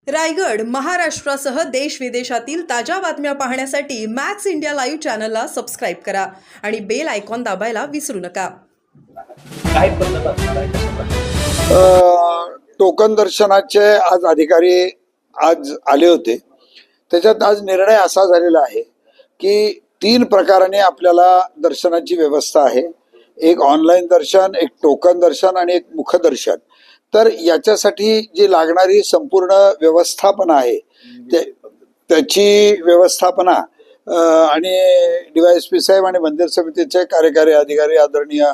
रायगड, महाराष्ट्रासह देश विदेशातील ताज्या बातम्या पाहण्यासाठी मॅक्स इंडिया लाईव्ह चॅनलला सबस्क्राईब करा आणि बेल आयकॉन दाबायला विसरू नका. काय पद्धत असणार आहे कशा टोकन दर्शनाचे आज अधिकारी आज आले होते. त्याच्यात आज निर्णय असा झालेला आहे की 3 प्रकाराने आपल्याला दर्शनाची व्यवस्था आहे. एक ऑनलाईन दर्शन, एक टोकन दर्शन आणि एक मुखदर्शन. तर याच्यासाठी जी लागणारी संपूर्ण व्यवस्थापना आहे त्याची व्यवस्थापना आणि DYSP साहेब आणि मंदिर समितीचे कार्यकारी अधिकारी आदरणीय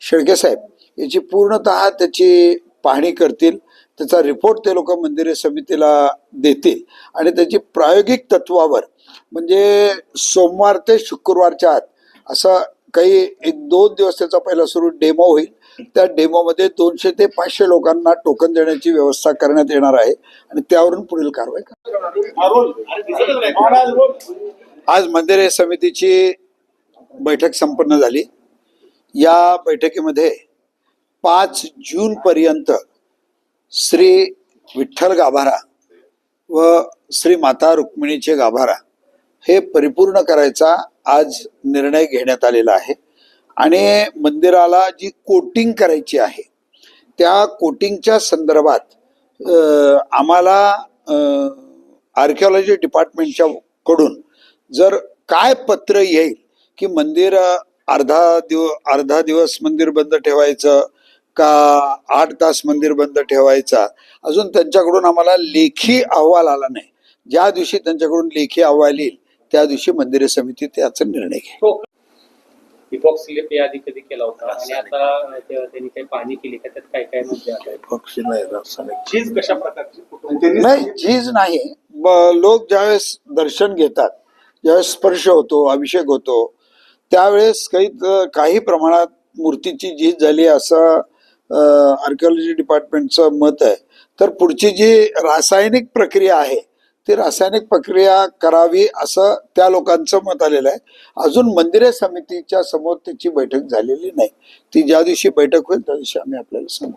शेळके साहेब याची पूर्णतः त्याची पाहणी करतील. त्याचा रिपोर्ट ते लोक मंदिर समितीला देतील आणि त्याची प्रायोगिक तत्वावर म्हणजे सोमवार ते शुक्रवारच्या आत असं काही 1-2 दिवस त्याचा पहिला सुरू डेमो होईल. त्या डेमोमध्ये 200 ते 500 लोकांना टोकन देण्याची व्यवस्था करण्यात येणार आहे आणि त्यावरून पुढील कारवाई आज मंदिर समितीची बैठक संपन्न झाली. या बैठकीमध्ये 5 जून पर्यंत श्री विठ्ठल गाभारा व श्री माता रुक्मिणीचे गाभारा हे परिपूर्ण करायचा आज निर्णय घेण्यात आलेला आहे आणि मंदिराला जी कोटिंग करायची आहे त्या कोटिंगच्या संदर्भात आम्हाला आर्किओलॉजी डिपार्टमेंटच्या कडून जर काय पत्र येईल की मंदिर अर्धा दिवस मंदिर बंद ठेवायचं का 8 तास मंदिर बंद ठेवायचा, अजून त्यांच्याकडून आम्हाला लेखी अहवाल आला नाही. ज्या दिवशी त्यांच्याकडून लेखी अहवाल येईल त्या दिवशी मंदिर समिती त्याचा निर्णय घेईल. इपॉक्सी याआधी कधी केला होता आणि आता त्यांनी काही पाहणी केली का, त्यात काय काय मुद्दे आले? चीज कशा प्रकारची? नाही, झीज नाही. लोक ज्यावेळेस दर्शन घेतात, ज्यावेळेस स्पर्श होतो, अभिषेक होतो, त्यावेळेस काही प्रमाणात मूर्तीची झीज झाली असं आर्किओलॉजी डिपार्टमेंटचं मत आहे. तर पुढची जी रासायनिक प्रक्रिया आहे ती रासायनिक प्रक्रिया करावी असं त्या लोकांचं मत आलेलं आहे. अजून मंदिर समितीच्या समोर त्याची बैठक झालेली नाही. ती ज्या दिवशी बैठक होईल त्या दिवशी आम्ही आपल्याला सांगू.